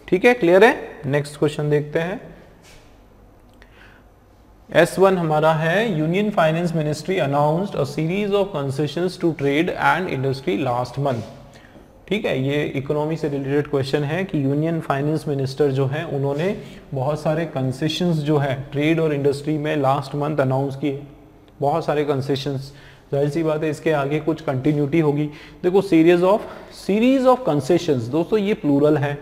ठीक है, क्लियर है। नेक्स्ट क्वेश्चन देखते हैं। S1 हमारा है, union finance ministry announced a series of concessions to trade and industry last month. ठीक है, ये इकोनॉमी से रिलेटेड क्वेश्चन है कि यूनियन फाइनेंस मिनिस्टर जो है उन्होंने बहुत सारे कंसेशंस जो है ट्रेड और इंडस्ट्री में लास्ट मंथ अनाउंस किए, बहुत सारे कंसेशंस। जाहिर सी बात है इसके आगे कुछ कंटिन्यूटी होगी। देखो सीरीज ऑफ कंसेशंस, दोस्तों ये प्लूरल है।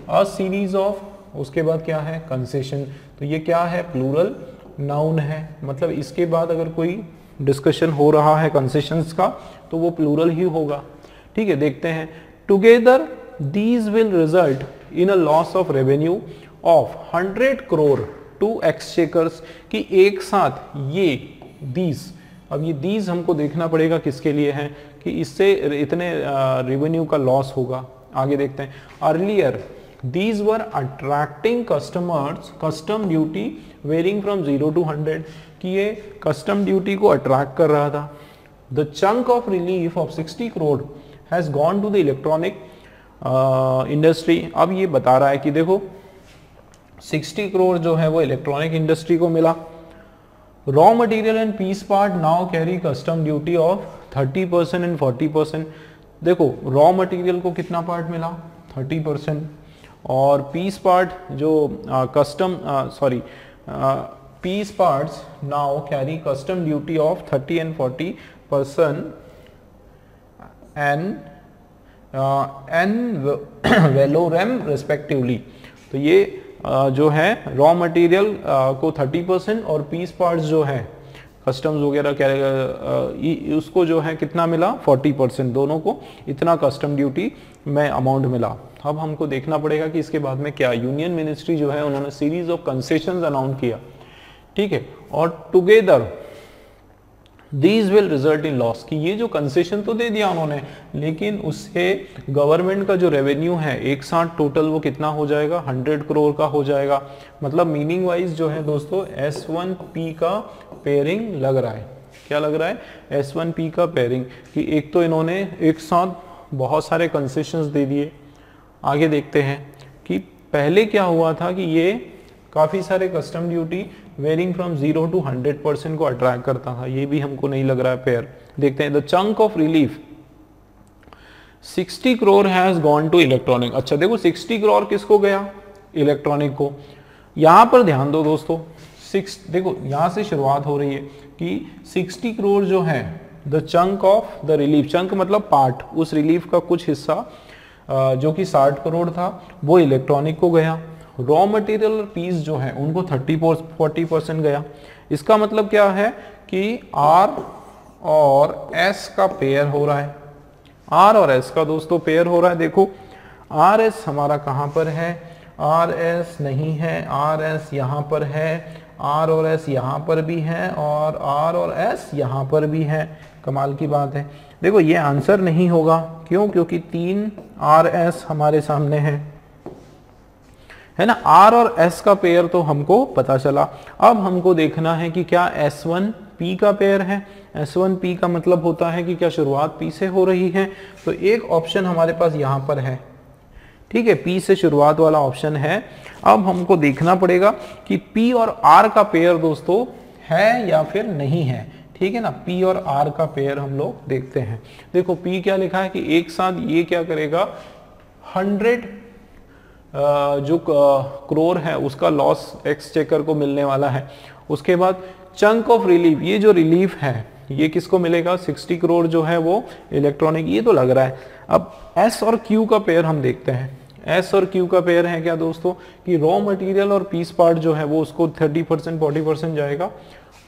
अ सीरीज ऑफ, उसके बाद क्या है, कंसेशन, तो ये क्या है, प्लूरल नाउन है। मतलब इसके बाद अगर कोई डिस्कशन हो रहा है कंसेशंस का तो वो प्लूरल ही होगा। ठीक है, देखते हैं। Together these will result in a loss of revenue of 100 crore to exchequers, कि एक साथ ये दीज, अब ये दीज हमको देखना पड़ेगा किसके लिए है, कि इससे इतने रेवेन्यू का लॉस होगा। आगे देखते हैं। Earlier these were attracting customers custom duty varying from 0 to 100, कि ये कस्टम ड्यूटी को अट्रैक्ट कर रहा था। The chunk of relief of 60 crore has gone to the electronic industry। अब ये बता रहा है कि देखो 60 करोड़ जो है वो इलेक्ट्रॉनिक इंडस्ट्री को मिला। Raw material and piece part now carry custom duty of 30% and 40%। देखो रॉ मटेरियल को कितना पार्ट मिला, 30%, और पीस पार्ट जो piece parts now carry custom duty of 30 and 40% and valorem respectively. तो ये जो है रॉ मटेरियल को 30% और पीस पार्ट्स जो है कस्टम्स वगैरह उसको जो है कितना मिला, 40%, दोनों को इतना कस्टम ड्यूटी में अमाउंट मिला। अब हमको देखना पड़ेगा कि इसके बाद में क्या, यूनियन मिनिस्ट्री जो है उन्होंने सीरीज ऑफ कंसेशंस अनाउंस किया। ठीक है, और together these will result in loss, कि ये जो कंसेशन तो दे दिया उन्होंने, लेकिन उससे गवर्नमेंट का जो रेवेन्यू है एक साथ टोटल वो कितना हो जाएगा, 100 करोड़ का हो जाएगा। मतलब मीनिंग वाइज जो है दोस्तों S1P का पेयरिंग लग रहा है। क्या लग रहा है, S1P का पेयरिंग, कि एक तो इन्होंने एक साथ बहुत सारे कंसेशंस दे दिए। आगे देखते हैं कि पहले क्या हुआ था कि ये काफ़ी सारे custom duty varying from 0 to 100% को अट्रैक्ट करता था। ये भी हमको नहीं लग रहा है पेयर। देखते हैं। The chunk of relief 60 crore has gone to electronic. अच्छा देखो 60 करोड़ किसको गया, इलेक्ट्रॉनिक को। यहां पर ध्यान दो दोस्तों, देखो यहां से शुरुआत हो रही है कि 60 करोड़ जो है the chunk of the relief, chunk मतलब पार्ट, उस रिलीफ का कुछ हिस्सा जो कि 60 करोड़ था वो इलेक्ट्रॉनिक को गया। रॉ मटेरियल और पीस जो है उनको 30-40% गया। इसका मतलब क्या है कि R और S का पेयर हो रहा है। R और S का दोस्तों पेयर हो रहा है। देखो RS हमारा कहां पर है, RS नहीं है, RS यहां पर है, R और S यहां पर भी है, और R और S यहां पर भी है। कमाल की बात है। देखो ये आंसर नहीं होगा, क्यों, क्योंकि 3 RS हमारे सामने है ना। R और S का पेयर तो हमको पता चला। अब हमको देखना है कि क्या S1P का पेयर है। S1P का मतलब होता है कि क्या शुरुआत P से हो रही है। तो एक ऑप्शन हमारे पास यहां पर है, ठीक है, P से शुरुआत वाला ऑप्शन है। अब हमको देखना पड़ेगा कि P और R का पेयर दोस्तों है या फिर नहीं है, ठीक है ना। P और R का पेयर हम लोग देखते हैं। देखो P क्या लिखा है कि एक साथ ये क्या करेगा, 100 जो करोड़ है उसका लॉस एक्सचेकर को मिलने वाला है। उसके बाद चंक ऑफ रिलीफ, ये जो रिलीफ है ये किसको मिलेगा, 60 करोड़ जो है वो इलेक्ट्रॉनिक, ये तो लग रहा है। अब S और Q का पेयर हम देखते हैं। S और Q का पेयर है क्या दोस्तों, कि रॉ मटेरियल और पीस पार्ट जो है वो उसको 30% 40% जाएगा।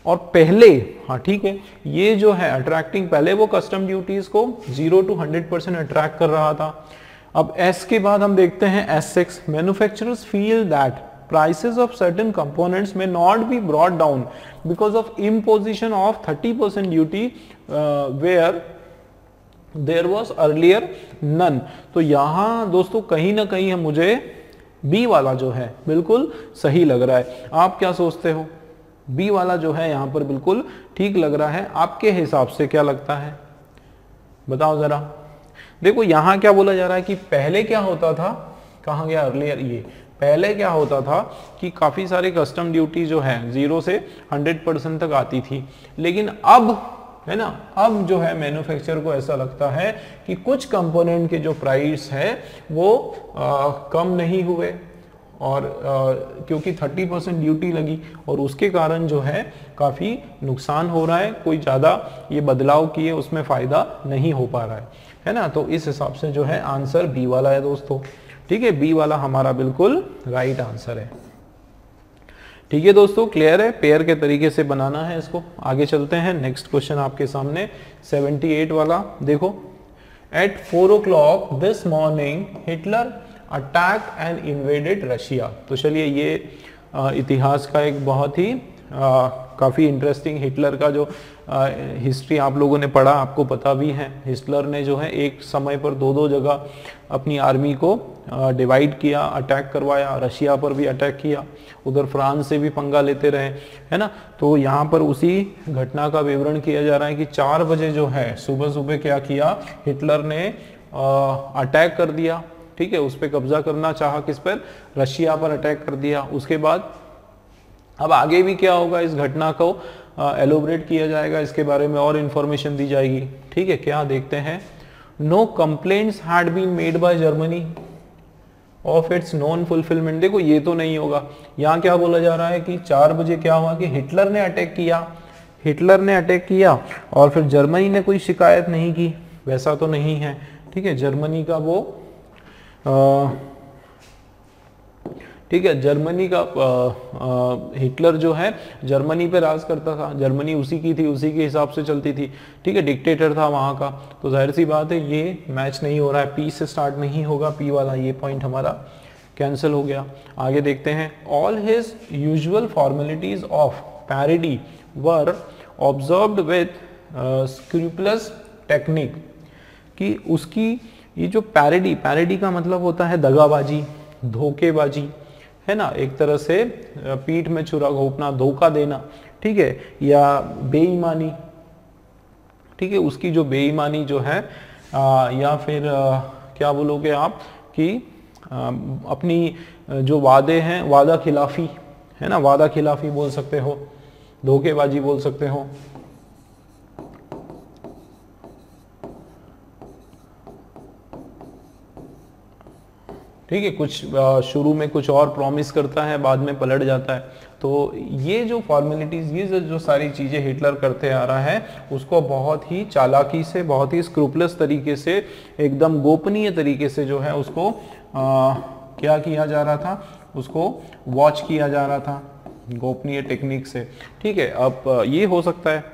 और पहले, हाँ ठीक है, ये जो है अट्रैक्टिंग, पहले वो कस्टम ड्यूटीज को 0 to 100% अट्रैक्ट कर रहा था। अब S के बाद हम देखते हैं S6, manufacturers feel that prices of certain components may not be brought down because of imposition of 30% duty where there was earlier none। तो यहाँ दोस्तों कहीं ना कहीं मुझे B वाला जो है बिल्कुल सही लग रहा है। आप क्या सोचते हो, B वाला जो है यहाँ पर बिल्कुल ठीक लग रहा है। आपके हिसाब से क्या लगता है, बताओ जरा। देखो यहाँ क्या बोला जा रहा है कि पहले क्या होता था, कहाँ गया अर्लियर ये। पहले क्या होता था कि काफ़ी सारे कस्टम ड्यूटी जो है 0 से 100% तक आती थी, लेकिन अब है ना, अब जो है मैन्युफैक्चरर को ऐसा लगता है कि कुछ कंपोनेंट के जो प्राइस है वो कम नहीं हुए, और क्योंकि 30% ड्यूटी लगी और उसके कारण जो है काफ़ी नुकसान हो रहा है, कोई ज़्यादा ये बदलाव किए उसमें फ़ायदा नहीं हो पा रहा है ना। तो इस हिसाब से जो है आंसर बी वाला है दोस्तों। ठीक है, बी वाला हमारा बिल्कुल राइट आंसर है। ठीक है दोस्तों, क्लियर है, पेयर के तरीके से बनाना है इसको। आगे चलते हैं, नेक्स्ट क्वेश्चन आपके सामने 78 वाला देखो। At 4 o'clock this morning Hitler attack and invaded Russia. तो चलिए ये इतिहास का एक बहुत ही काफ़ी इंटरेस्टिंग हिटलर का जो हिस्ट्री आप लोगों ने पढ़ा, आपको पता भी है। हिटलर ने जो है एक समय पर दो जगह अपनी आर्मी को डिवाइड किया, अटैक करवाया, रशिया पर भी अटैक किया, उधर फ्रांस से भी पंगा लेते रहे, है ना। तो यहाँ पर उसी घटना का विवरण किया जा रहा है कि 4 बजे जो है सुबह सुबह क्या किया, हिटलर ने अटैक कर दिया। ठीक है, उस पर कब्जा करना चाहा, किस पर, रशिया पर अटैक कर दिया। उसके बाद अब आगे भी क्या होगा, इस घटना को एलोबरेट किया जाएगा, इसके बारे में और इंफॉर्मेशन दी जाएगी। ठीक है, क्या देखते हैं। No complaints had been made by Germany of its non fulfilment. देखो ये तो नहीं होगा, यहाँ क्या बोला जा रहा है कि 4 बजे क्या हुआ कि हिटलर ने अटैक किया, हिटलर ने अटैक किया और फिर जर्मनी ने कोई शिकायत नहीं की, वैसा तो नहीं है। ठीक है, जर्मनी का वो ठीक है, जर्मनी का हिटलर जो है जर्मनी पे राज करता था, जर्मनी उसी की थी, उसी के हिसाब से चलती थी। ठीक है, डिक्टेटर था वहाँ का, तो जाहिर सी बात है ये मैच नहीं हो रहा है, पी से स्टार्ट नहीं होगा, पी वाला ये पॉइंट हमारा कैंसिल हो गया। आगे देखते हैं। All his usual formalities of parity were observed with scrupulous technique, कि उसकी ये जो पैरिडी, पैरिडी का मतलब होता है दगाबाजी, धोखेबाजी, है ना, एक तरह से पीठ में छुरा घोंपना, धोखा देना, ठीक है, या बेईमानी। ठीक है, उसकी जो बेईमानी जो है या फिर क्या बोलोगे आप कि अपनी जो वादे हैं, वादा खिलाफी, है ना, वादा खिलाफी बोल सकते हो, धोखेबाजी बोल सकते हो। ठीक है, कुछ शुरू में कुछ और प्रॉमिस करता है, बाद में पलट जाता है। तो ये जो फॉर्मेलिटीज, ये जो सारी चीजें हिटलर करते आ रहा है, उसको बहुत ही चालाकी से, बहुत ही स्क्रूपलस तरीके से, एकदम गोपनीय तरीके से जो है उसको क्या किया जा रहा था, उसको वॉच किया जा रहा था गोपनीय टेक्निक से। ठीक है, अब ये हो सकता है।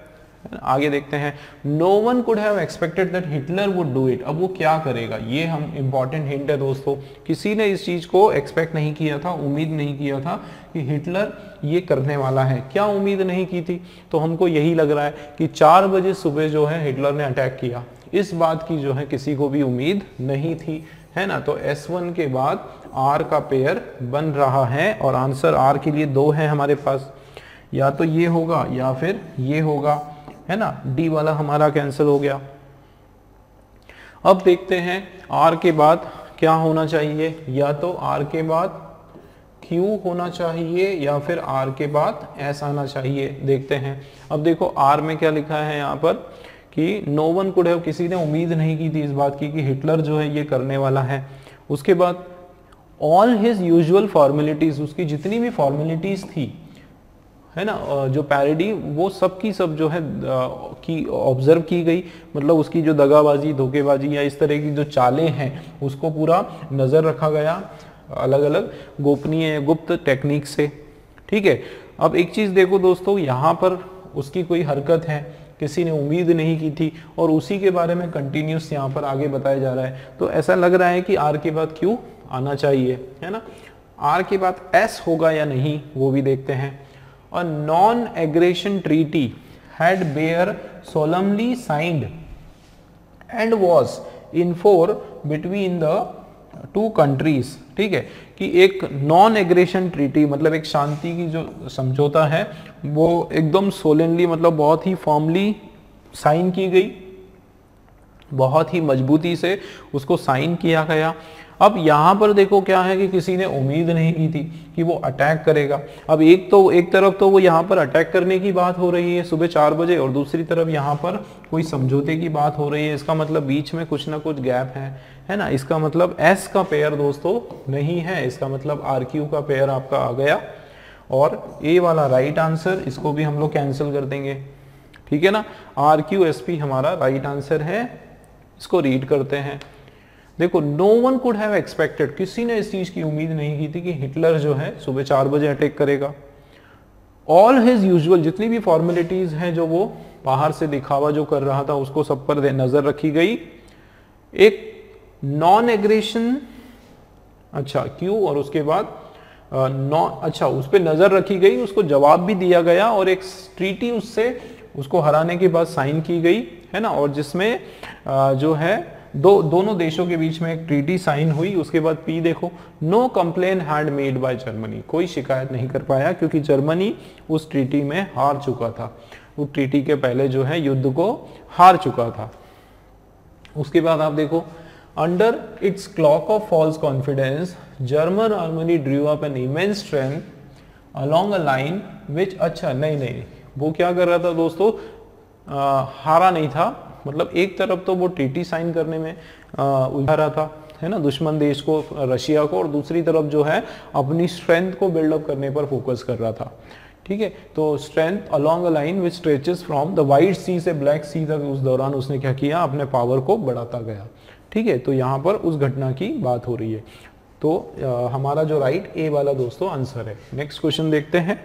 आगे देखते हैं। No one could have expected that Hitler would do it. अब वो क्या करेगा, ये हम इंपॉर्टेंट हिंट है दोस्तों। किसी ने इस चीज को एक्सपेक्ट नहीं किया था, उम्मीद नहीं किया था कि हिटलर ये करने वाला है। क्या उम्मीद नहीं की थी, तो हमको यही लग रहा है कि 4 बजे सुबह जो है हिटलर ने अटैक किया, इस बात की जो है किसी को भी उम्मीद नहीं थी, है ना। तो S1 के बाद R का पेयर बन रहा है और आंसर R के लिए 2 है हमारे पास, या तो ये होगा या फिर ये होगा, है ना। डी वाला हमारा कैंसिल हो गया। अब देखते हैं R के बाद क्या होना चाहिए, या तो R के बाद Q होना चाहिए या फिर R के बाद S आना चाहिए। देखते हैं। अब देखो R में क्या लिखा है यहाँ पर कि नो वन कुड हैव, किसी ने उम्मीद नहीं की थी इस बात की कि हिटलर जो है ये करने वाला है। उसके बाद ऑल हिज यूजुअल फॉर्मेलिटीज, उसकी जितनी भी फॉर्मेलिटीज थी, है ना, जो पैरिडी, वो सब की सब जो है की ऑब्जर्व की गई, मतलब उसकी जो दगाबाजी, धोखेबाजी या इस तरह की जो चालें हैं उसको पूरा नज़र रखा गया अलग अलग गोपनीय गुप्त टेक्निक से। ठीक है, अब एक चीज़ देखो दोस्तों, यहाँ पर उसकी कोई हरकत है, किसी ने उम्मीद नहीं की थी और उसी के बारे में कंटिन्यूस यहाँ पर आगे बताया जा रहा है। तो ऐसा लग रहा है कि आर के बाद क्यू आना चाहिए, है ना। आर के बाद एस होगा या नहीं वो भी देखते हैं। A non-aggression treaty had been solemnly signed and was in force between the two countries। ठीक है, कि एक नॉन एग्रेशन ट्रीटी मतलब एक शांति की जो समझौता है वो एकदम सोलेनली मतलब बहुत ही फॉर्मली साइन की गई बहुत ही मजबूती से उसको साइन किया गया। अब यहाँ पर देखो क्या है कि किसी ने उम्मीद नहीं की थी कि वो अटैक करेगा। अब एक तरफ तो वो यहाँ पर अटैक करने की बात हो रही है सुबह 4 बजे, और दूसरी तरफ यहाँ पर कोई समझौते की बात हो रही है। इसका मतलब बीच में कुछ ना कुछ गैप है ना। इसका मतलब एस का पेयर दोस्तों नहीं है, इसका मतलब आर क्यू का पेयर आपका आ गया, और ए वाला राइट आंसर, इसको भी हम लोग कैंसिल कर देंगे, ठीक है ना। आर क्यू एस पी हमारा राइट आंसर है। इसको रीड करते हैं। देखो, no one could have expected, किसी ने इस चीज की उम्मीद नहीं की थी कि हिटलर जो है सुबह 4 बजे अटैक करेगा। ऑल हिज यूजुअल, जितनी भी फॉर्मेलिटीज हैं जो वो बाहर से दिखावा जो कर रहा था, उसको सब पर नजर रखी गई। एक नॉन एग्रेशन, अच्छा क्यों, और उसके बाद उस पर नजर रखी गई, उसको जवाब भी दिया गया, और एक ट्रीटी उसको हराने के बाद साइन की गई, है ना। और जिसमें जो है दोनों देशों के बीच में एक ट्रीटी साइन हुई। उसके बाद पी देखो, no complain had made by Germany, कोई शिकायत नहीं कर पाया क्योंकि जर्मनी उस ट्रीटी में हार चुका था, उस ट्रीटी के पहले जो है युद्ध को हार चुका था। उसके बाद आप देखो, under its cloak of false confidence German army drew up an immense strength along a line which, अच्छा नहीं, वो क्या कर रहा था दोस्तों, हारा नहीं था, मतलब एक तरफ तो वो ट्रीटी साइन करने में उलझा रहा था, है ना, दुश्मन देश को, रशिया को, और दूसरी तरफ जो है अपनी स्ट्रेंथ को बिल्डअप करने पर फोकस कर रहा था, ठीक है। तो strength along a line which stretches from the White Sea से ब्लैक सी तक, उस दौरान उसने क्या किया, अपने पावर को बढ़ाता गया, ठीक है। तो यहाँ पर उस घटना की बात हो रही है। तो हमारा जो राइट ए वाला दोस्तों आंसर है। नेक्स्ट क्वेश्चन देखते हैं,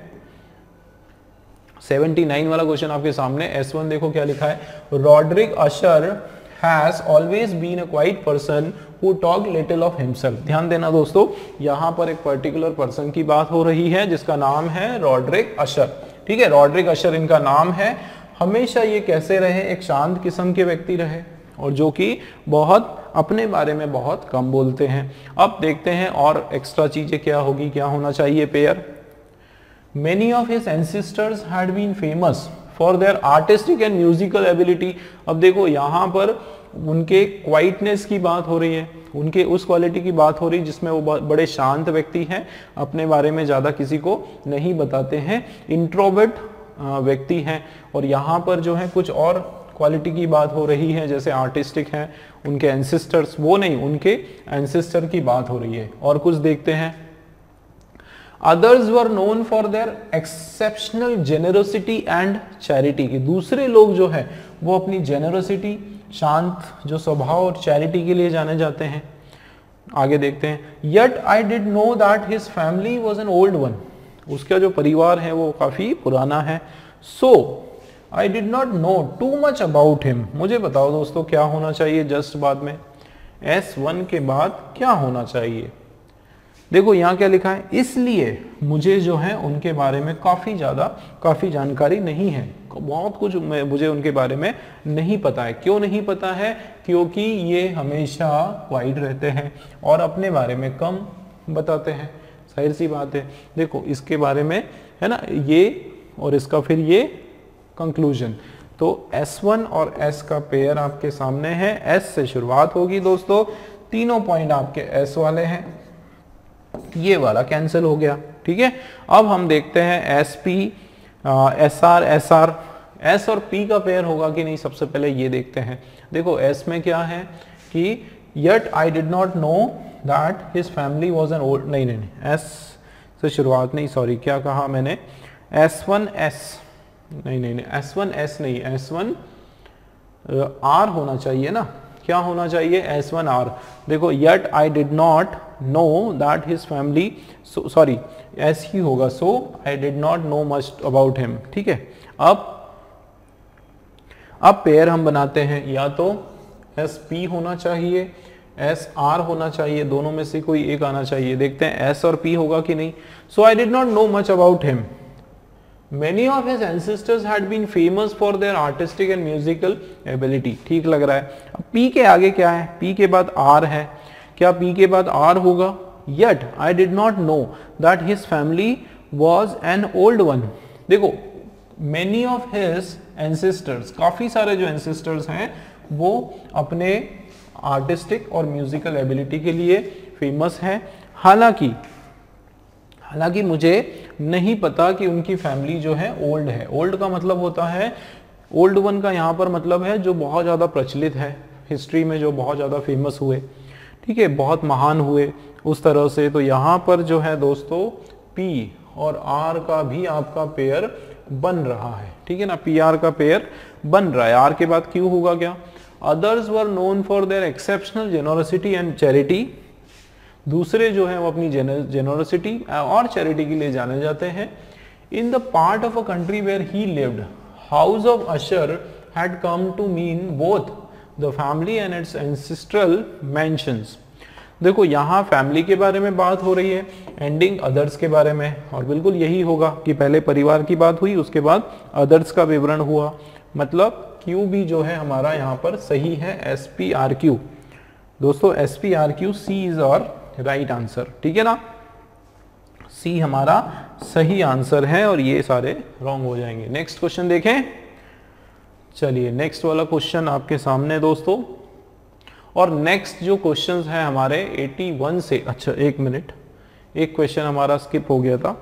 79 वाला क्वेश्चन आपके सामने। S1 देखो क्या लिखा है, Roderick Usher has always been a quiet person who talk little of himself. ध्यान देना दोस्तों, यहाँ पर एक पर्टिकुलर पर्सन की बात हो रही है जिसका नाम है रॉड्रिक अशर, ठीक है। रॉड्रिक अशर इनका नाम है। हमेशा ये कैसे रहे, एक शांत किस्म के व्यक्ति रहे, और जो कि बहुत अपने बारे में बहुत कम बोलते हैं। अब देखते हैं और एक्स्ट्रा चीजें क्या होगी, क्या होना चाहिए pair. Many of his ancestors had been famous for their artistic and musical ability। अब देखो यहाँ पर उनके क्वाइटनेस की बात हो रही है, उनके उस क्वालिटी की बात हो रही है जिसमें वो बड़े शांत व्यक्ति हैं, अपने बारे में ज़्यादा किसी को नहीं बताते हैं, इंट्रोवर्ट व्यक्ति हैं। और यहाँ पर जो है कुछ और क्वालिटी की बात हो रही है, जैसे आर्टिस्टिक हैं, उनके एंसेस्टर्स, वो नहीं, उनके एंसेस्टर की बात हो रही है। और कुछ देखते हैं, Others were known for their exceptional generosity and charity, कि दूसरे लोग जो है वो अपनी generosity, शांत जो स्वभाव और चैरिटी के लिए जाने जाते हैं। आगे देखते हैं, Yet I did know that his family was an old one, उसका जो परिवार है वो काफी पुराना है। So I did not know too much about him। मुझे बताओ दोस्तों क्या होना चाहिए जस्ट बाद में, S1 के बाद क्या होना चाहिए। देखो यहाँ क्या लिखा है, इसलिए मुझे जो है उनके बारे में काफी जानकारी नहीं है, बहुत कुछ मुझे उनके बारे में नहीं पता है। क्यों नहीं पता है, क्योंकि ये हमेशा क्वाइट रहते हैं और अपने बारे में कम बताते हैं, जाहिर सी बात है। देखो इसके बारे में है ना ये, और इसका फिर ये कंक्लूजन। तो S1 और S का पेयर आपके सामने है, S से शुरुआत होगी दोस्तों, तीनों पॉइंट आपके S वाले हैं, ये वाला कैंसिल हो गया, ठीक है। अब हम देखते हैं SP, SR, SR, S और P का पेयर होगा कि नहीं, सबसे पहले ये देखते हैं। देखो S में क्या है कि yet I did not know that his family was an old, नहीं, S से शुरुआत नहीं, सॉरी क्या कहा मैंने, S1S, नहीं, S1S नहीं, S1 R होना चाहिए ना, क्या होना चाहिए, S1R। देखो yet I did not know that his family, sorry S ही होगा, so I did not know much about him, ठीक है। अब पेयर हम बनाते हैं, या तो SP होना चाहिए, SR होना चाहिए, दोनों में से कोई एक आना चाहिए। देखते हैं S और P होगा कि नहीं। So I did not know much about him। Many of his ancestors had been famous for their artistic and musical ability। ठीक लग रहा है। अब P के आगे क्या है, P के बाद R है, क्या P के बाद R होगा। Yet I did not know that his family was an old one। देखो many of his ancestors, काफी सारे जो ancestors हैं वो अपने आर्टिस्टिक और म्यूजिकल एबिलिटी के लिए फेमस है। हालांकि मुझे नहीं पता कि उनकी फैमिली जो है ओल्ड है। ओल्ड का मतलब होता है, ओल्ड वन का यहाँ पर मतलब है जो बहुत ज़्यादा प्रचलित है हिस्ट्री में, जो बहुत ज़्यादा फेमस हुए, ठीक है, बहुत महान हुए उस तरह से। तो यहाँ पर जो है दोस्तों पी और आर का भी आपका पेयर बन रहा है, ठीक है ना, पी आर का पेयर बन रहा है। आर के बाद क्यू होगा क्या? Others were known for their exceptional generosity and charity. दूसरे जो है वो अपनी जेनोसिटी और चैरिटी के लिए जाने जाते हैं। In the part of a country where he lived, house of Usher had come to mean both the family and its ancestral mansions. देखो यहाँ फैमिली के बारे में बात हो रही है, एंडिंग अदर्स के बारे में, और बिल्कुल यही होगा कि पहले परिवार की बात हुई, उसके बाद अदर्स का विवरण हुआ। मतलब क्यू भी जो है हमारा यहाँ पर सही है, एस पी आर क्यू। दोस्तों S P R Q C is our right answer, ठीक है ना, सी हमारा सही आंसर है और ये सारे रॉन्ग हो जाएंगे। नेक्स्ट क्वेश्चन देखें। चलिए नेक्स्ट वाला क्वेश्चन आपके सामने दोस्तों, और नेक्स्ट जो क्वेश्चंस है हमारे 81 से, अच्छा एक मिनट, एक क्वेश्चन हमारा स्किप हो गया था,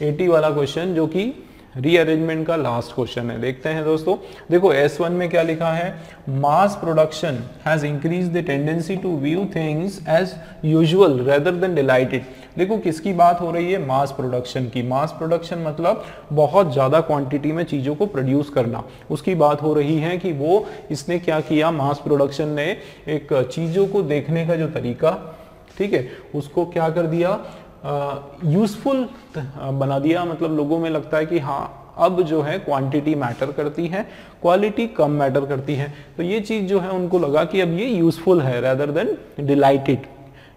80 वाला क्वेश्चन जो कि रीअरेंजमेंट का लास्ट क्वेश्चन है। देखते हैं दोस्तों। देखो S1 में क्या लिखा है, mass production has increase the tendency to view things as usual rather than delighted. देखो किसकी बात हो रही है, मास प्रोडक्शन की। मास प्रोडक्शन मतलब बहुत ज्यादा क्वांटिटी में चीजों को प्रोड्यूस करना, उसकी बात हो रही है कि वो इसने क्या किया, मास प्रोडक्शन ने एक चीजों को देखने का जो तरीका, ठीक है, उसको क्या कर दिया, यूजफुल बना दिया। मतलब लोगों में लगता है कि हाँ अब जो है क्वांटिटी मैटर करती है, क्वालिटी कम मैटर करती है। तो ये चीज जो है उनको लगा कि अब ये यूजफुल है रेदर देन डिलाइटेड।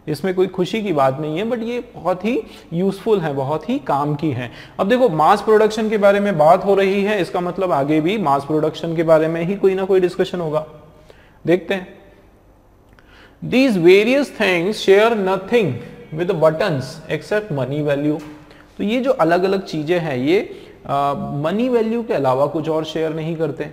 इसमें कोई खुशी की बात नहीं है, बट ये बहुत ही यूजफुल है, बहुत ही काम की है। अब देखो मास प्रोडक्शन के बारे में बात हो रही है, इसका मतलब आगे भी मास प्रोडक्शन के बारे में ही कोई ना कोई डिस्कशन होगा। देखते हैं। These various things share nothing with the buttons except money value। तो ये जो अलग अलग चीजें हैं ये मनी वैल्यू के अलावा कुछ और शेयर नहीं करते।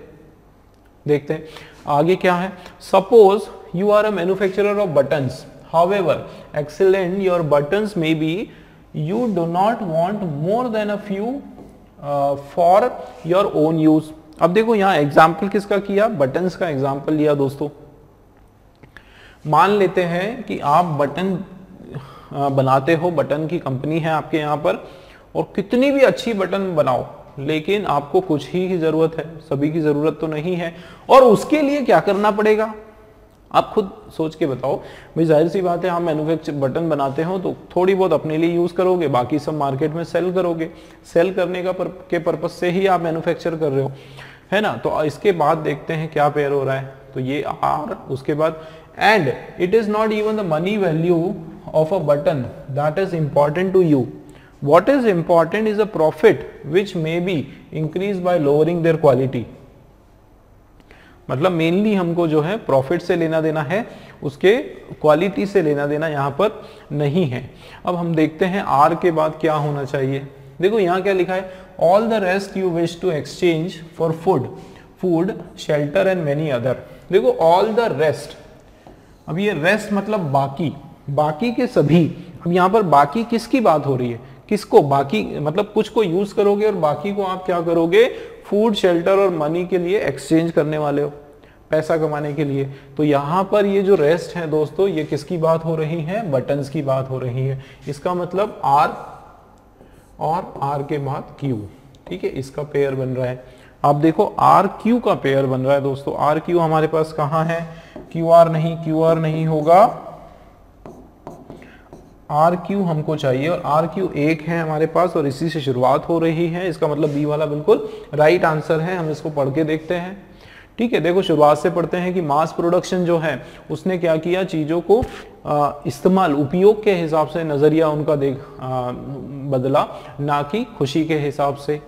देखते हैं आगे क्या है। Suppose you are a manufacturer of buttons, however excellent your buttons may be, you do not want more than a few for your own use. अब देखो यहाँ एग्जाम्पल किसका किया, बटन्स का एग्जाम्पल लिया दोस्तों। मान लेते हैं कि आप बटन बनाते हो, बटन की कंपनी है आपके यहाँ पर, और कितनी भी अच्छी बटन बनाओ लेकिन आपको कुछ ही की जरूरत है, सभी की जरूरत तो नहीं है। और उसके लिए क्या करना पड़ेगा, आप खुद सोच के बताओ भाई। जाहिर सी बात है, आप मैन्युफैक्चर बटन बनाते हो तो थोड़ी बहुत अपने लिए यूज करोगे, बाकी सब मार्केट में सेल करोगे। सेल करने का के पर्पज से ही आप मैन्युफैक्चर कर रहे हो, है ना। तो इसके बाद देखते हैं क्या पेयर हो रहा है। तो ये आर, उसके बाद and it is not even the money value of a button that is important to you. What is important is a profit which may be increased by lowering their quality. मतलब mainly हमको जो है profit से लेना देना है, उसके quality से लेना देना यहाँ पर नहीं है। अब हम देखते हैं आर के बाद क्या होना चाहिए। देखो यहाँ क्या लिखा है, all the rest you wish to exchange for food shelter and many other. देखो ऑल द रेस्ट, अब ये रेस्ट मतलब बाकी, बाकी के सभी। अब यहाँ पर बाकी किसकी बात हो रही है, किसको बाकी, मतलब कुछ को यूज करोगे और बाकी को आप क्या करोगे, फूड शेल्टर और मनी के लिए एक्सचेंज करने वाले हो, पैसा कमाने के लिए। तो यहाँ पर ये जो रेस्ट है दोस्तों, ये किसकी बात हो रही है, बटन्स की बात हो रही है। इसका मतलब आर और आर के बाद क्यू, ठीक है, इसका पेयर बन रहा है। आप देखो आर क्यू का पेयर बन रहा है दोस्तों। आर क्यू हमारे पास कहां है, क्यू आर नहीं होगा, आर क्यू हमको चाहिए, और आर क्यू एक है हमारे पास और इसी से शुरुआत हो रही है। इसका मतलब बी वाला बिल्कुल राइट आंसर है। हम इसको पढ़ के देखते हैं, ठीक है। देखो शुरुआत से पढ़ते हैं कि मास प्रोडक्शन जो है उसने क्या किया, चीजों को इस्तेमाल, उपयोग के हिसाब से नजरिया उनका बदला, ना कि खुशी के हिसाब से।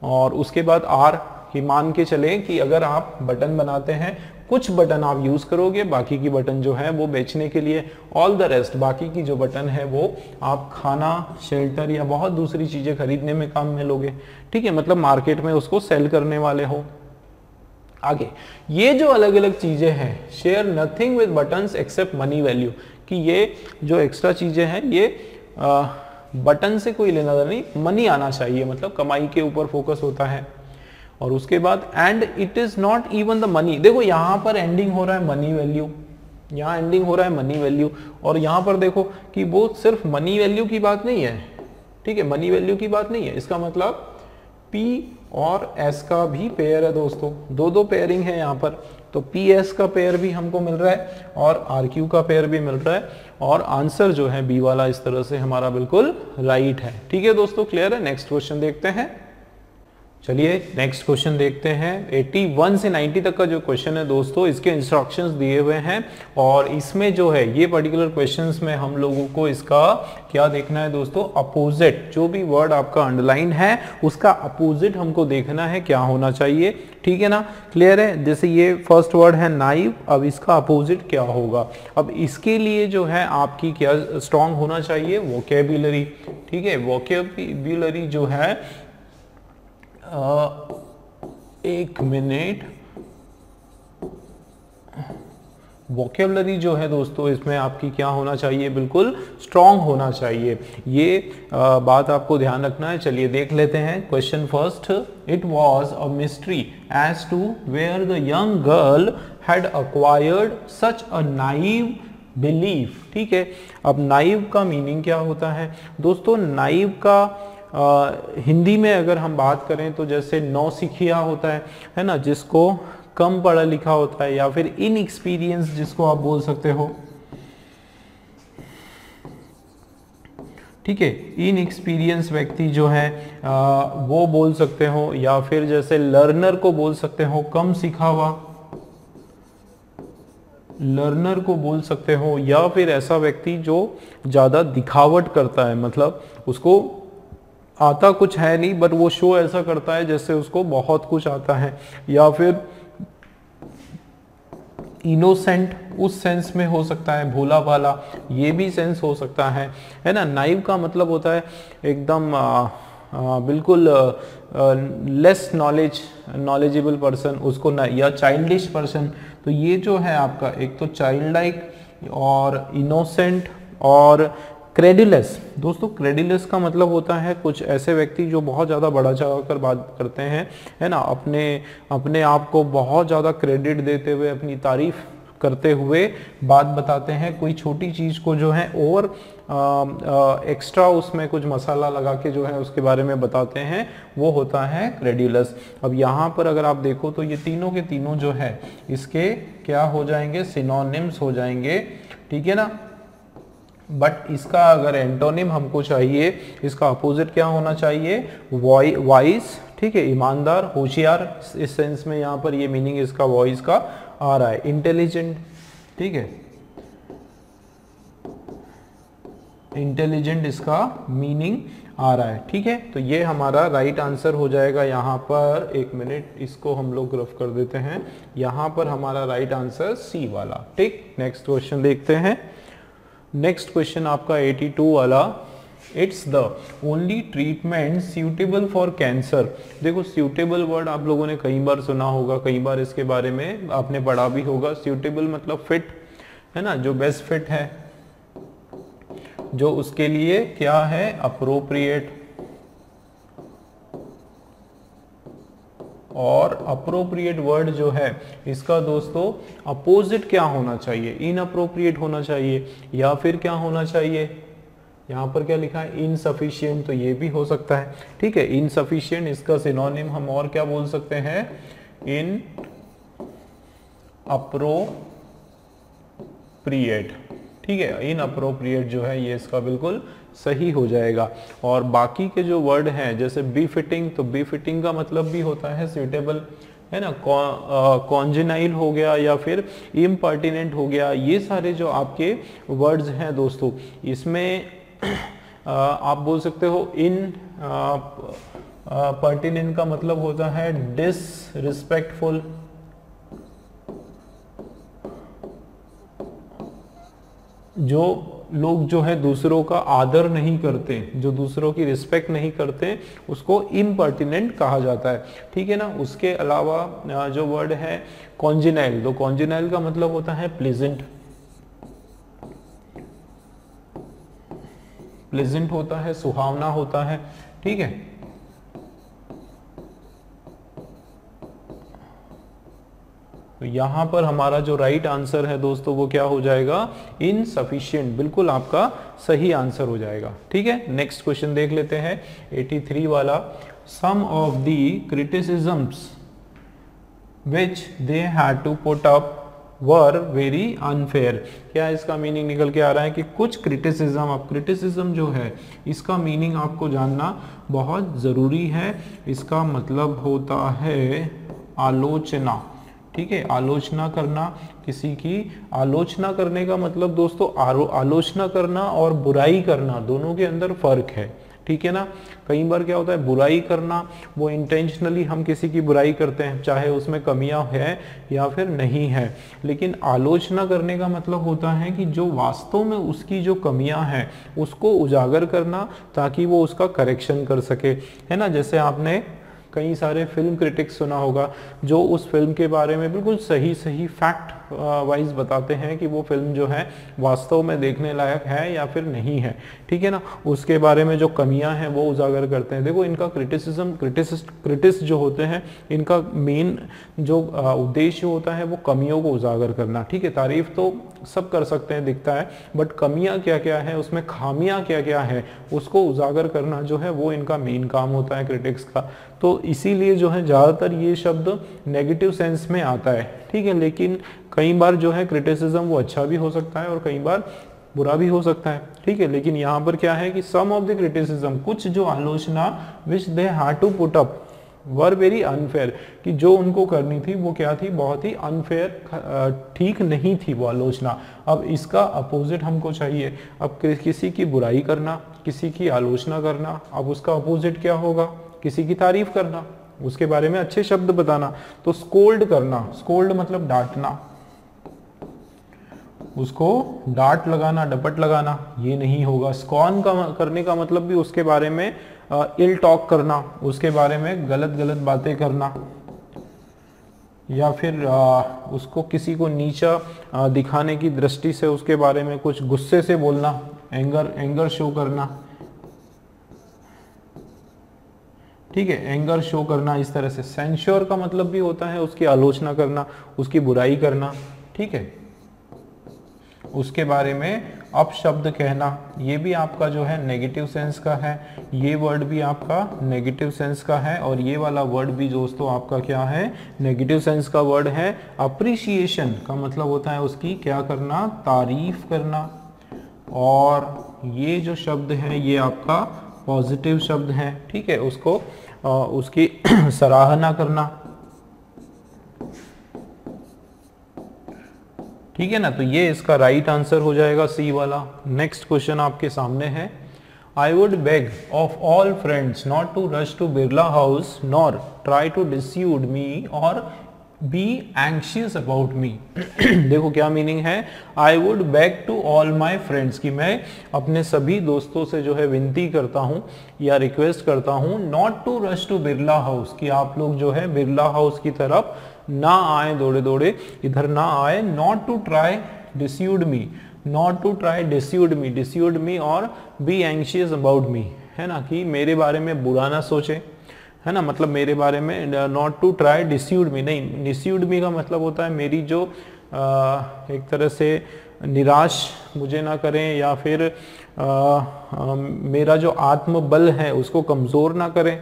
और उसके बाद आर कि मान के चले कि अगर आप बटन बनाते हैं, कुछ बटन आप यूज करोगे, बाकी की बटन जो है वो बेचने के लिए, ऑल द रेस्ट बाकी की जो बटन है वो आप खाना, शेल्टर या बहुत दूसरी चीजें खरीदने में काम में लोगे, ठीक है, मतलब मार्केट में उसको सेल करने वाले हो। आगे ये जो अलग अलग चीजें हैं, share nothing with buttons except money value, कि ये जो एक्स्ट्रा चीजें हैं ये बटन से कोई लेना देना नहीं, मनी आना चाहिए, मतलब कमाई के ऊपर फोकस होता है। और उसके बाद and it is not even the money, देखो यहां पर एंडिंग हो रहा है मनी वैल्यू, यहाँ एंडिंग हो रहा है मनी वैल्यू, और यहाँ पर देखो कि वो सिर्फ मनी वैल्यू की बात नहीं है, ठीक है, मनी वैल्यू की बात नहीं है, इसका मतलब P और S का भी पेयर है दोस्तों, दो दो पेयरिंग है यहाँ पर, तो PS का पेयर भी हमको मिल रहा है और RQ का पेयर भी मिल रहा है, और आंसर जो है B वाला इस तरह से हमारा बिल्कुल राइट है। ठीक है दोस्तों, क्लियर है। नेक्स्ट क्वेश्चन देखते हैं। चलिए नेक्स्ट क्वेश्चन देखते हैं। 81 से 90 तक का जो क्वेश्चन है दोस्तों, इसके इंस्ट्रक्शंस दिए हुए हैं, और इसमें जो है ये पर्टिकुलर क्वेश्चंस में हम लोगों को इसका क्या देखना है दोस्तों, अपोजिट, जो भी वर्ड आपका अंडरलाइन है उसका अपोजिट हमको देखना है क्या होना चाहिए। ठीक है ना, क्लियर है। जैसे ये फर्स्ट वर्ड है नाइव, अब इसका अपोजिट क्या होगा। अब इसके लिए जो है आपकी क्या स्ट्रॉन्ग होना चाहिए, वोकेबुलरी। ठीक है, वोकेबुलरी जो है एक मिनट, वोकेबुलरी जो है दोस्तों इसमें आपकी क्या होना चाहिए, बिल्कुल स्ट्रॉन्ग होना चाहिए। ये बात आपको ध्यान रखना है। चलिए देख लेते हैं question first. It was a mystery as to where the young girl had acquired such a naive belief. ठीक है, अब नाइव का मीनिंग क्या होता है दोस्तों, नाइव का हिंदी में अगर हम बात करें तो जैसे नौसिखिया होता है ना, जिसको कम पढ़ा लिखा होता है, या फिर इनएक्सपीरियंस जिसको आप बोल सकते हो। ठीक है, इनएक्सपीरियंस व्यक्ति जो है वो बोल सकते हो, या फिर जैसे लर्नर को बोल सकते हो, कम सीखा हुआ लर्नर को बोल सकते हो, या फिर ऐसा व्यक्ति जो ज्यादा दिखावट करता है, मतलब उसको आता कुछ है नहीं बट वो शो ऐसा करता है जैसे उसको बहुत कुछ आता है, या फिर इनोसेंट उस सेंस में हो सकता है, भोला भाला, ये भी सेंस हो सकता है ना। नाइव का मतलब होता है एकदम बिल्कुल लेस नॉलेजेबल पर्सन, उसको या चाइल्डिश पर्सन। तो ये जो है आपका एक तो चाइल्ड लाइक और इनोसेंट और क्रेडुलस। दोस्तों क्रेडुलस का मतलब होता है कुछ ऐसे व्यक्ति जो बहुत ज़्यादा बढ़ा चढ़ा कर बात करते हैं, है ना, अपने आप को बहुत ज़्यादा क्रेडिट देते हुए, अपनी तारीफ करते हुए बात बताते हैं, कोई छोटी चीज़ को जो है और एक्स्ट्रा उसमें कुछ मसाला लगा के जो है उसके बारे में बताते हैं, वो होता है क्रेडुलस। अब यहाँ पर अगर आप देखो तो ये तीनों के तीनों जो है इसके क्या हो जाएंगे, सिनोनिम्स हो जाएंगे। ठीक है ना, बट इसका अगर एंटोनिम हमको चाहिए, इसका अपोजिट क्या होना चाहिए, वाइस। ठीक है, ईमानदार, होशियार, इस सेंस में यहाँ पर ये मीनिंग इसका वॉइस का आ रहा है। इंटेलिजेंट, ठीक है, इंटेलिजेंट इसका मीनिंग आ रहा है। ठीक है, तो ये हमारा राइट आंसर हो जाएगा यहाँ पर। एक मिनट, इसको हम लोग रफ कर देते हैं, यहाँ पर हमारा राइट आंसर सी वाला। ठीक, नेक्स्ट क्वेश्चन देखते हैं। नेक्स्ट क्वेश्चन आपका 82 वाला, it's the only treatment suitable for cancer. देखो सूटेबल वर्ड आप लोगों ने कई बार सुना होगा, कई बार इसके बारे में आपने पढ़ा भी होगा। सूटेबल मतलब फिट, है ना, जो बेस्ट फिट है, जो उसके लिए क्या है, अप्रोप्रिएट। और अप्रोप्रिएट वर्ड जो है इसका दोस्तों अपोजिट क्या होना चाहिए, इनअप्रोप्रिएट होना चाहिए, या फिर क्या होना चाहिए, यहाँ पर क्या लिखा है, इनसफिशिएंट, तो ये भी हो सकता है। ठीक है, इनसफिशिएंट इसका सिनोनिम हम और क्या बोल सकते हैं, इन अप्रोप्रिएट। ठीक है, इनअप्रोप्रिएट जो है ये इसका बिल्कुल सही हो जाएगा। और बाकी के जो वर्ड हैं जैसे बी फिटिंग, तो बी फिटिंग का मतलब भी होता है सूटेबल, है ना, कॉन्जेनाइल हो गया, या फिर इम्पर्टिनेंट हो गया। ये सारे जो आपके वर्ड्स हैं दोस्तों, इसमें आप बोल सकते हो इन पर्टिनेंट का मतलब होता है डिसरिस्पेक्टफुल, जो लोग जो है दूसरों का आदर नहीं करते, जो दूसरों की रिस्पेक्ट नहीं करते, उसको इम्पर्टिनेंट कहा जाता है। ठीक है ना। उसके अलावा जो वर्ड है कॉन्जिनाइल, तो कॉन्जिनाइल का मतलब होता है प्लेजेंट, प्लेजेंट होता है, सुहावना होता है। ठीक है। तो यहां पर हमारा जो राइट आंसर है दोस्तों वो क्या हो जाएगा, इनसफिशिएंट, बिल्कुल आपका सही आंसर हो जाएगा। ठीक है। नेक्स्ट क्वेश्चन देख लेते हैं 83 वाला। Some of the criticisms which they had to put up were very unfair। क्या इसका मीनिंग निकल के आ रहा है कि कुछ क्रिटिसिज्म, अब क्रिटिसिज्म जो है इसका मीनिंग आपको जानना बहुत ज़रूरी है। इसका मतलब होता है आलोचना। ठीक है। आलोचना करना, किसी की आलोचना करने का मतलब दोस्तों आलोचना करना और बुराई करना दोनों के अंदर फर्क है। ठीक है ना। कई बार क्या होता है, बुराई करना, वो इंटेंशनली हम किसी की बुराई करते हैं, चाहे उसमें कमियां है या फिर नहीं है। लेकिन आलोचना करने का मतलब होता है कि जो वास्तव में उसकी जो कमियां हैं उसको उजागर करना, ताकि वो उसका करेक्शन कर सके, है ना। जैसे आपने कई सारे फिल्म क्रिटिक्स सुना होगा जो उस फिल्म के बारे में बिल्कुल सही सही फैक्ट वाइज बताते हैं कि वो फिल्म जो है वास्तव में देखने लायक है या फिर नहीं है। ठीक है ना। उसके बारे में जो कमियां हैं वो उजागर करते हैं। देखो इनका क्रिटिस्ट जो होते हैं, इनका मेन जो उद्देश्य होता है वो कमियों को उजागर करना। ठीक है। तारीफ तो सब कर सकते हैं, दिखता है, बट कमियां क्या क्या है, उसमें खामियां क्या क्या है, उसको उजागर करना जो है वो इनका मेन काम होता है क्रिटिक्स का। तो इसीलिए जो है ज़्यादातर ये शब्द नेगेटिव सेंस में आता है। ठीक है। लेकिन कई बार जो है क्रिटिसिज्म वो अच्छा भी हो सकता है और कई बार बुरा भी हो सकता है। ठीक है। लेकिन यहाँ पर क्या है कि सम ऑफ द क्रिटिसिज्म, कुछ जो आलोचना which they had to put up were very unfair, कि जो उनको करनी थी वो क्या थी, बहुत ही अनफेयर, ठीक नहीं थी वो आलोचना। अब इसका अपोजिट हमको चाहिए। अब किसी की बुराई करना, किसी की आलोचना करना, अब उसका अपोजिट क्या होगा, किसी की तारीफ करना, उसके बारे में अच्छे शब्द बताना। तो स्कोल्ड करना, स्कोल्ड मतलब डांटना, उसको डांट लगाना, डपट लगाना, ये नहीं होगा। स्कॉन का करने का मतलब भी उसके बारे में इल टॉक करना, उसके बारे में गलत गलत बातें करना, या फिर उसको किसी को नीचा दिखाने की दृष्टि से उसके बारे में कुछ गुस्से से बोलना, एंगर शो करना। ठीक है। एंगर शो करना इस तरह से। सेंश्योर का मतलब भी होता है उसकी आलोचना करना, उसकी बुराई करना। ठीक है। उसके बारे में अपशब्द कहना, ये भी आपका जो है नेगेटिव सेंस का है। ये वर्ड भी आपका नेगेटिव सेंस का है और ये वाला वर्ड भी दोस्तों आपका क्या है, नेगेटिव सेंस का वर्ड है। अप्रिसिएशन का मतलब होता है उसकी क्या करना, तारीफ करना। और ये जो शब्द है ये आपका पॉजिटिव शब्द है। ठीक है। उसको उसकी सराहना करना। ठीक है ना। तो ये इसका राइट आंसर हो जाएगा सी वाला। नेक्स्ट क्वेश्चन आपके सामने है। I would beg of all friends not to rush to Birla House nor try to dissuade me or be anxious about me. देखो क्या मीनिंग है। I would beg to all my friends, कि मैं अपने सभी दोस्तों से जो है विनती करता हूँ या रिक्वेस्ट करता हूँ, not to rush to Birla house, कि आप लोग जो है बिरला हाउस की तरफ ना आए, दौड़े दौड़े इधर ना आए। Not to try dissuade me, not to try dissuade me or be anxious about मी, है ना, कि मेरे बारे में बुरा ना सोचे, है ना, मतलब मेरे बारे में। नॉट टू ट्राई डिस्यूड मी, नहीं, डिस्यूड मी का मतलब होता है मेरी जो एक तरह से निराश मुझे ना करें, या फिर मेरा जो आत्मबल है उसको कमज़ोर ना करें।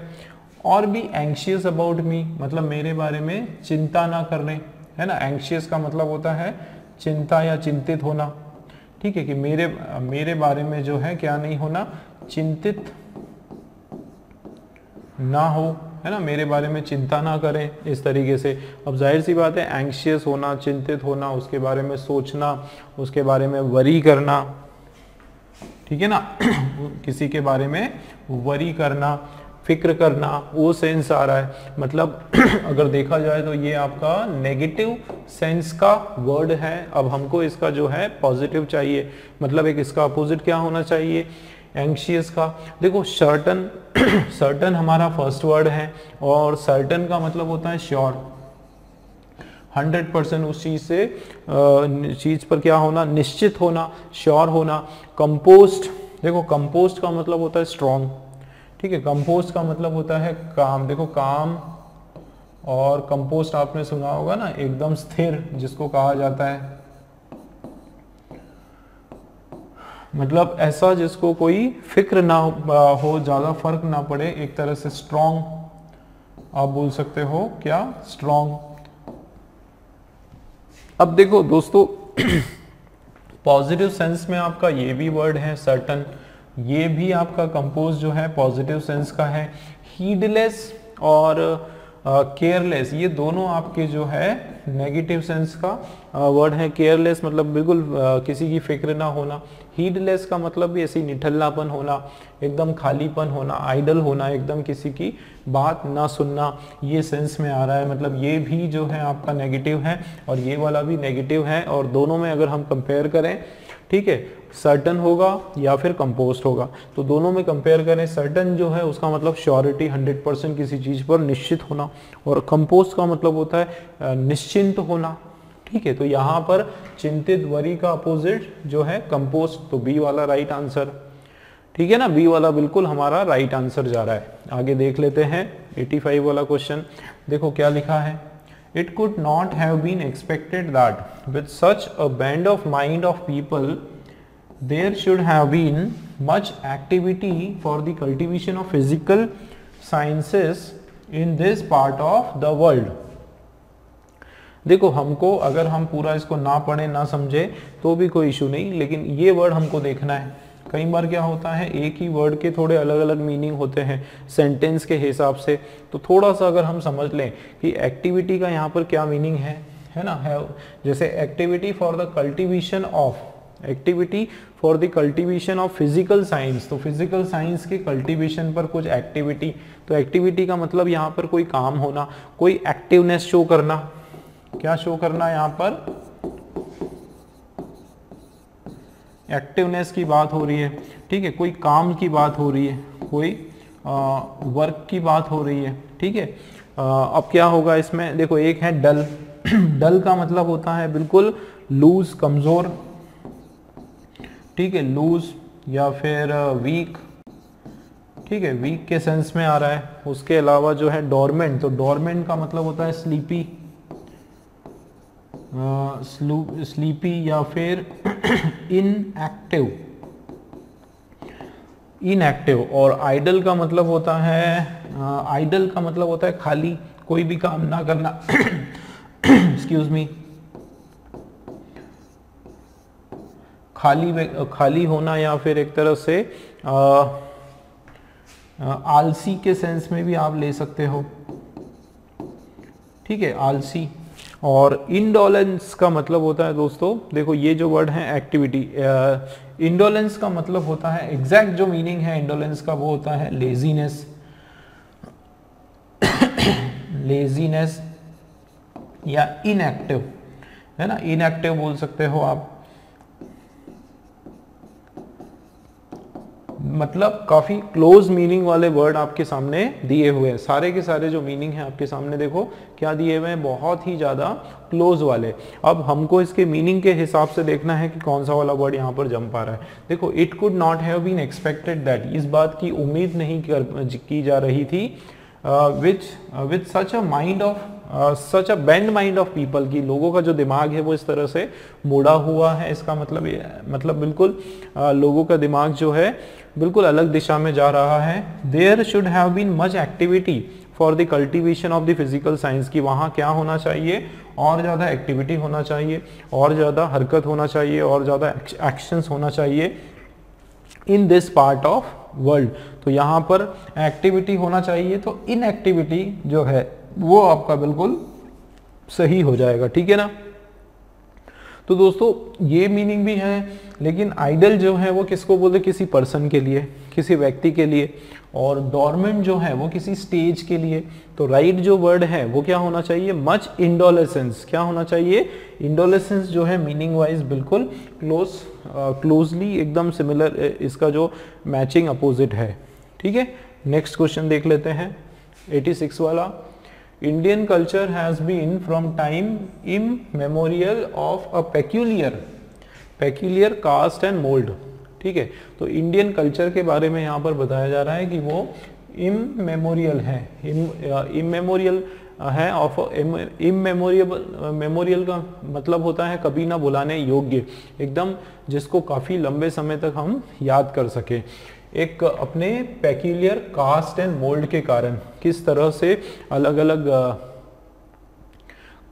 और भी एंशियस अबाउट मी मतलब मेरे बारे में चिंता ना करने, है ना। एंशियस का मतलब होता है चिंता या चिंतित होना। ठीक है। कि मेरे बारे में जो है क्या नहीं होना, चिंतित ना हो, है ना, मेरे बारे में चिंता ना करें इस तरीके से। अब जाहिर सी बात है एंशियस होना, चिंतित होना, उसके बारे में सोचना, उसके बारे में वरी करना, ठीक है ना किसी के बारे में वरी करना, फिक्र करना, वो सेंस आ रहा है। मतलब अगर देखा जाए तो ये आपका नेगेटिव सेंस का वर्ड है। अब हमको इसका जो है पॉजिटिव चाहिए, मतलब एक इसका अपोजिट क्या होना चाहिए, एंग्शियस का। देखो सर्टन सर्टन हमारा फर्स्ट वर्ड है और सर्टन का मतलब होता है श्योर, 100% उस चीज से चीज पर क्या होना, निश्चित होना, श्योर होना। कंपोस्ट, देखो कंपोस्ट का मतलब होता है स्ट्रॉन्ग, ठीक है। कंपोस्ट का मतलब होता है काम, देखो काम, और कंपोस्ट आपने सुना होगा ना, एकदम स्थिर जिसको कहा जाता है, मतलब ऐसा जिसको कोई फिक्र ना हो, ज्यादा फर्क ना पड़े, एक तरह से स्ट्रॉन्ग आप बोल सकते हो, क्या, स्ट्रॉन्ग। अब देखो दोस्तों पॉजिटिव सेंस में आपका ये भी वर्ड है सर्टन, ये भी आपका कंपोज जो है पॉजिटिव सेंस का है। हीडलेस और केयरलेस, ये दोनों आपके जो है नेगेटिव सेंस का वर्ड है। केयरलेस मतलब बिल्कुल किसी की फिक्र ना होना, हीडलेस का मतलब भी ऐसी निठल्लापन होना, एकदम खालीपन होना, आइडल होना, एकदम किसी की बात ना सुनना, ये सेंस में आ रहा है। मतलब ये भी जो है आपका नेगेटिव है और ये वाला भी नेगेटिव है, और दोनों में अगर हम कंपेयर करें, ठीक है, सर्टन होगा या फिर कंपोस्ट होगा, तो दोनों में कंपेयर करें, सर्टन जो है उसका मतलब श्योरिटी, 100% किसी चीज पर निश्चित होना, और कंपोस्ट का मतलब होता है निश्चिंत होना, ठीक है। तो यहाँ पर चिंतित, वरी का अपोजिट जो है कंपोस्ट, तो बी वाला राइट आंसर, ठीक है ना, बी वाला बिल्कुल हमारा राइट आंसर जा रहा है। आगे देख लेते हैं 85 वाला क्वेश्चन, देखो क्या लिखा है। It could not have been expected that with such a band of mind of people there should have been much activity for the cultivation of physical sciences in this part of the world। देखो हमको अगर हम पूरा इसको ना पढ़े ना समझे तो भी कोई इशू नहीं, लेकिन ये वर्ड हमको देखना है। कई बार क्या होता है, एक ही वर्ड के थोड़े अलग अलग मीनिंग होते हैं सेंटेंस के हिसाब से, तो थोड़ा सा अगर हम समझ लें कि एक्टिविटी का यहाँ पर क्या मीनिंग है ना, है जैसे activity for the cultivation of, activity for the cultivation of physical science, तो फिजिकल साइंस के कल्टीवेशन पर कुछ एक्टिविटी, तो एक्टिविटी का मतलब यहाँ पर कोई काम होना, कोई एक्टिवनेस शो करना, क्या शो करना यहाँ पर, एक्टिवनेस की बात हो रही है, ठीक है, कोई काम की बात हो रही है, कोई वर्क की बात हो रही है, ठीक है। अब क्या होगा इसमें, देखो एक है डल डल का मतलब होता है बिल्कुल लूज, कमजोर, ठीक है, लूज या फिर वीक, ठीक है, वीक के सेंस में आ रहा है। उसके अलावा जो है डोरमेंट, तो डोरमेंट का मतलब होता है स्लीपी, स्लीपी या फिर इनएक्टिव, इनएक्टिव। और आइडल का मतलब होता है, आइडल का मतलब होता है खाली, कोई भी काम ना करना एक्सक्यूज मी, खाली होना, या फिर एक तरह से आलसी के सेंस में भी आप ले सकते हो, ठीक है, आलसी। और इंडोलेंस का मतलब होता है दोस्तों, देखो ये जो वर्ड है एक्टिविटी, इंडोलेंस का मतलब होता है, एग्जैक्ट जो मीनिंग है इंडोलेंस का वो होता है लेजीनेस लेजीनेस या इनएक्टिव, है ना, इनएक्टिव बोल सकते हो आप। मतलब काफी क्लोज मीनिंग वाले वर्ड आपके सामने दिए हुए हैं, सारे के सारे जो मीनिंग है आपके सामने देखो क्या दिए हुए हैं, बहुत ही ज्यादा क्लोज वाले। अब हमको इसके मीनिंग के हिसाब से देखना है कि कौन सा वाला वर्ड यहाँ पर जम पा रहा है। देखो it could not have been expected that, इस बात की उम्मीद नहीं की जा रही थी, with such a mind of such a bend mind of people, की लोगों का जो दिमाग है वो इस तरह से मुड़ा हुआ है। इसका मतलब बिल्कुल लोगों का दिमाग जो है बिल्कुल अलग दिशा में जा रहा है। There should have been much activity for the cultivation of the physical science, की वहाँ क्या होना चाहिए, और ज़्यादा एक्टिविटी होना चाहिए, और ज़्यादा हरकत होना चाहिए, और ज़्यादा एक्शंस होना चाहिए in this part of world. तो यहाँ पर एक्टिविटी होना चाहिए, तो इनएक्टिविटी जो है वो आपका बिल्कुल सही हो जाएगा, ठीक है ना। तो दोस्तों ये मीनिंग भी है, लेकिन आइडल जो है वो किसको बोलते हैं, किसी पर्सन के लिए, किसी व्यक्ति के लिए, और डोरमेंट जो है वो किसी स्टेज के लिए। तो राइट जो वर्ड है वो क्या होना चाहिए, मच इंडोलेसेंस। क्या होना चाहिए, इंडोलेसेंस जो है मीनिंग वाइज बिल्कुल क्लोजली एकदम सिमिलर, इसका जो मैचिंग अपोजिट है। ठीक है, नेक्स्ट क्वेश्चन देख लेते हैं 86 वाला। Indian culture has been from time immemorial of a peculiar cast and mould. ठीक है, तो इंडियन कल्चर के बारे में यहाँ पर बताया जा रहा है कि वो इममेमोरियल है, इममेमोरियल है ऑफ मेमोरियल का मतलब होता है कभी ना भुलाने योग्य, एकदम जिसको काफी लंबे समय तक हम याद कर सके। एक अपने पेक्यूलियर कास्ट एंड मोल्ड के कारण, किस तरह से अलग अलग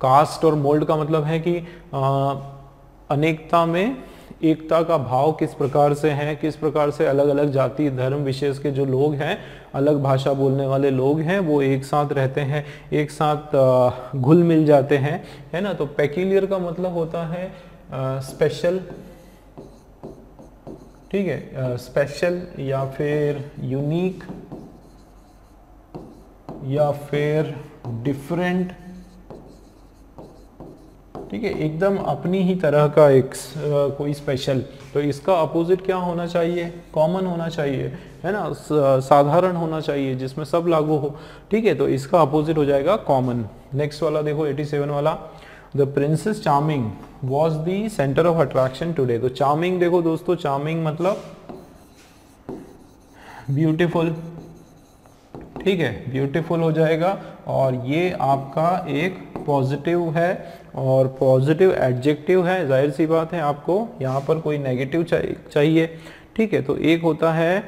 कास्ट और मोल्ड का मतलब है कि अनेकता में एकता का भाव किस प्रकार से है, किस प्रकार से अलग अलग जाति धर्म विशेष के जो लोग हैं, अलग भाषा बोलने वाले लोग हैं, वो एक साथ रहते हैं, एक साथ घुल मिल जाते हैं, है ना। तो पेक्यूलियर का मतलब होता है स्पेशल, ठीक है, स्पेशल या फिर यूनिक या फिर डिफरेंट, ठीक है, एकदम अपनी ही तरह का एक कोई स्पेशल। तो इसका अपोजिट क्या होना चाहिए, कॉमन होना चाहिए, है ना, साधारण होना चाहिए, जिसमें सब लागू हो। ठीक है, तो इसका अपोजिट हो जाएगा कॉमन। नेक्स्ट वाला देखो 87 वाला, the princess charming was the centre of attraction today. तो चार्मिंग देखो दोस्तों, चार्मिंग मतलब ब्यूटीफुल, ठीक है, ब्यूटीफुल हो जाएगा, और ये आपका एक पॉजिटिव है और पॉजिटिव एडजेक्टिव है। जाहिर सी बात है आपको यहाँ पर कोई नेगेटिव चाहिए। ठीक है, तो एक होता है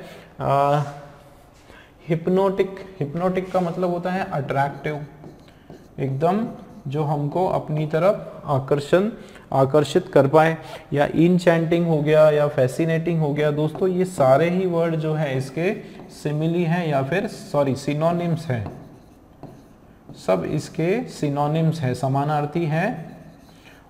हिप्नोटिक। हिप्नोटिक का मतलब होता है अट्रैक्टिव, एकदम जो हमको अपनी तरफ आकर्षित कर पाए, या इनचैंटिंग हो गया या फैसिनेटिंग हो गया। दोस्तों ये सारे ही वर्ड जो है इसके सिमिली हैं या फिर सिनोनिम्स हैं, सब इसके सिनोनिम्स हैं, समानार्थी हैं।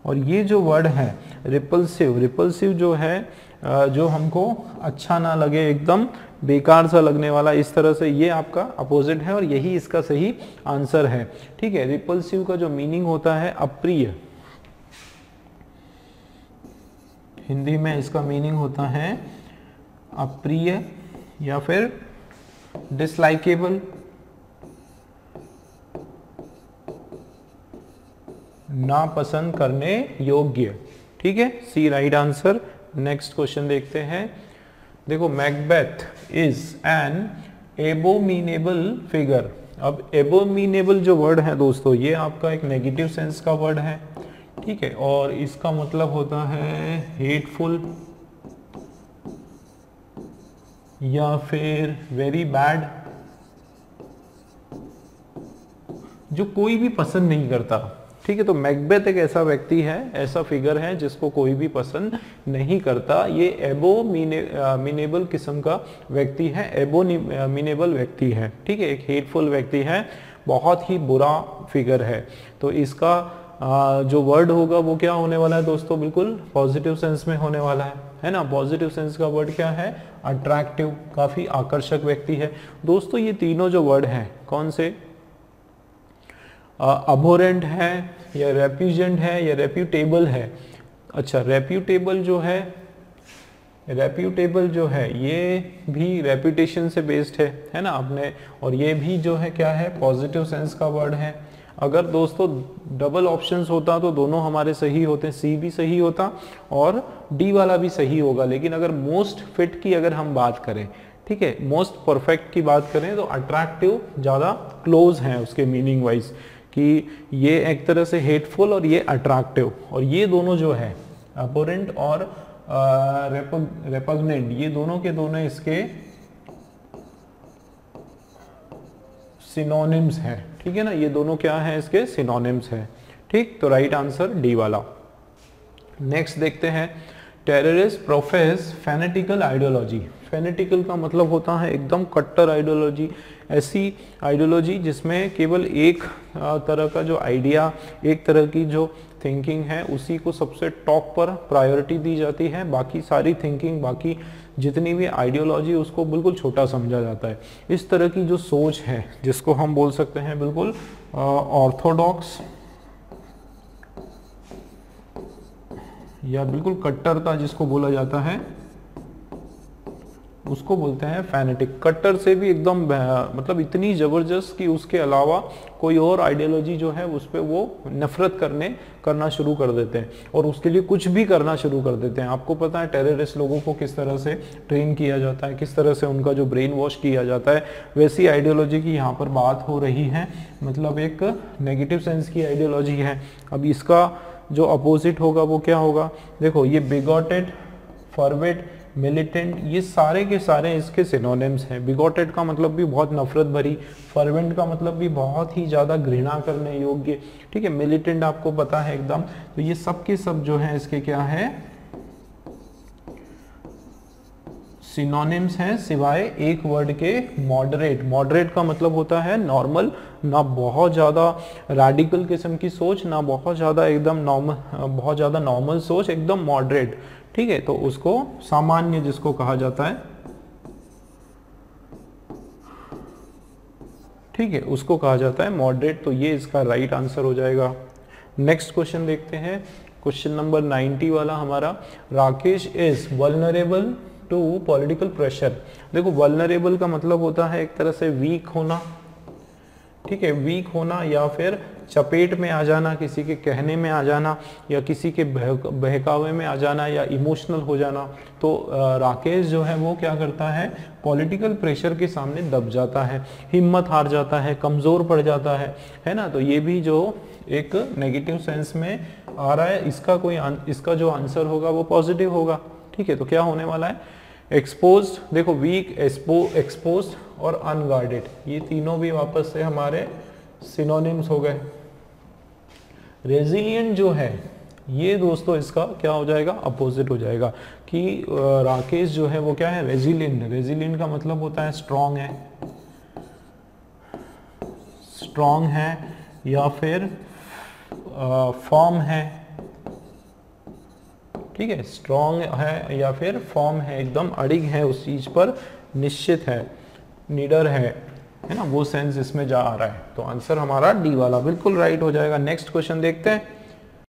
और ये जो वर्ड है रिपल्सिव, रिपल्सिव जो है जो हमको अच्छा ना लगे, एकदम बेकार सा लगने वाला, इस तरह से, ये आपका अपोजिट है और यही इसका सही आंसर है। ठीक है, रिपल्सिव का जो मीनिंग होता है अप्रिय, हिंदी में इसका मीनिंग होता है अप्रिय या फिर डिसलाइकेबल, ना पसंद करने योग्य। ठीक है, सी राइट आंसर। नेक्स्ट क्वेश्चन देखते हैं। देखो, Macbeth is an abominable figure. अब एबोमिनेबल जो वर्ड है दोस्तों, ये आपका एक नेगेटिव सेंस का वर्ड है। ठीक है, और इसका मतलब होता है हेटफुल या फिर वेरी बैड, जो कोई भी पसंद नहीं करता। ठीक है, तो मैकबेथ एक ऐसा व्यक्ति है, ऐसा फिगर है जिसको कोई भी पसंद नहीं करता। ये एबोमिनेबल किस्म का व्यक्ति है, एबोमिनेबल व्यक्ति है। ठीक है, एक हेटफुल व्यक्ति है, बहुत ही बुरा फिगर है। तो इसका जो वर्ड होगा वो क्या होने वाला है दोस्तों, बिल्कुल पॉजिटिव सेंस में होने वाला है ना। पॉजिटिव सेंस का वर्ड क्या है, अट्रैक्टिव, काफी आकर्षक व्यक्ति है। दोस्तों ये तीनों जो वर्ड हैं, कौन से, अबोरेंट है या रेप्यूजेंट है या रेप्यूटेबल है। अच्छा, रेप्यूटेबल जो है ये भी रेप्यूटेशन से बेस्ड है ना आपने, और ये भी जो है क्या है, पॉजिटिव सेंस का वर्ड है। अगर दोस्तों डबल ऑप्शंस होता तो दोनों हमारे सही होते, सी भी सही होता और डी वाला भी सही होगा। लेकिन अगर मोस्ट फिट की अगर हम बात करें, ठीक है, मोस्ट परफेक्ट की बात करें, तो अट्रैक्टिव ज़्यादा क्लोज है उसके मीनिंग वाइज, कि ये एक तरह से हेटफुल और ये अट्रैक्टिव, और ये दोनों जो है अबोरेंट और रेपग्नेंट, ये दोनों के दोनों इसके सिनोनिम्स हैं। ठीक है ना, ये दोनों क्या है, इसके सिनोनिम्स हैं। ठीक, तो राइट आंसर डी वाला। नेक्स्ट देखते हैं, terrorist profess fanatical ideology. Fanatical का मतलब होता है एकदम कट्टर आइडियोलॉजी, ऐसी आइडियोलॉजी जिसमें केवल एक तरह का जो आइडिया, एक तरह की जो थिंकिंग है उसी को सबसे टॉप पर प्रायोरिटी दी जाती है, बाकी सारी थिंकिंग, बाकी जितनी भी आइडियोलॉजी उसको बिल्कुल छोटा समझा जाता है। इस तरह की जो सोच है जिसको हम बोल सकते हैं बिल्कुल ऑर्थोडॉक्स या बिल्कुल कट्टरता जिसको बोला जाता है, उसको बोलते हैं फैनेटिक। कट्टर से भी एकदम मतलब इतनी जबरदस्त कि उसके अलावा कोई और आइडियोलॉजी जो है उस पर वो नफरत करना शुरू कर देते हैं और उसके लिए कुछ भी करना शुरू कर देते हैं। आपको पता है टेररिस्ट लोगों को किस तरह से ट्रेन किया जाता है, किस तरह से उनका जो ब्रेन वॉश किया जाता है, वैसी आइडियोलॉजी की यहाँ पर बात हो रही है। मतलब एक नेगेटिव सेंस की आइडियोलॉजी है। अब इसका जो अपोजिट होगा वो क्या होगा? देखो ये बिगॉटेड, फॉरवर्ड, मिलिटेंट, ये सारे के सारे इसके सिनोनिम्स हैं। बिगॉटेड का मतलब भी बहुत नफरत भरी, फर्वेंट का मतलब भी बहुत ही ज़्यादा घृणा करने योग्य, ठीक है। मिलिटेंट आपको पता है एकदम। तो ये सब के सब जो है इसके क्या है? सिनोनिम्स हैं, सिवाय एक वर्ड के, मॉडरेट। मॉडरेट का मतलब होता है नॉर्मल, ना बहुत ज़्यादा रैडिकल किस्म की सोच, ना बहुत ज़्यादा एकदम नॉर्मल, बहुत ज़्यादा नॉर्मल सोच, एकदम मॉडरेट, ठीक है। तो उसको सामान्य जिसको कहा जाता है, ठीक है, उसको कहा जाता है मॉडरेट। तो ये इसका राइट आंसर हो जाएगा। नेक्स्ट क्वेश्चन देखते हैं, क्वेश्चन नंबर 90 वाला हमारा। Rakesh is vulnerable to political pressure. देखो वल्नरेबल का मतलब होता है एक तरह से वीक होना, ठीक है, वीक होना या फिर चपेट में आ जाना, किसी के कहने में आ जाना या किसी के बहकावे में आ जाना या इमोशनल हो जाना। तो राकेश जो है वो क्या करता है? पॉलिटिकल प्रेशर के सामने दब जाता है, हिम्मत हार जाता है, कमज़ोर पड़ जाता है ना। तो ये भी जो एक नेगेटिव सेंस में आ रहा है, इसका जो आंसर होगा वो पॉजिटिव होगा, ठीक है। तो क्या होने वाला है? एक्सपोज्ड, देखो वीक, एक्सपोज्ड और अनगार्डेड, ये तीनों भी वापस से हमारे सिनोनिम्स हो गए। रेजिलिएंट जो है ये दोस्तों इसका क्या हो जाएगा? अपोजिट हो जाएगा कि राकेश जो है वो क्या है? रेजिलिएंट। रेजिलिएंट का मतलब होता है स्ट्रॉन्ग है, स्ट्रॉन्ग है या फिर फॉर्म है, ठीक है। स्ट्रॉन्ग है या फिर फॉर्म है, एकदम अड़िग है उस चीज पर, निश्चित है, निडर है ना, वो सेंस इसमें जा आ रहा है। तो आंसर हमारा डी वाला बिल्कुल राइट हो जाएगा। नेक्स्ट क्वेश्चन देखते हैं।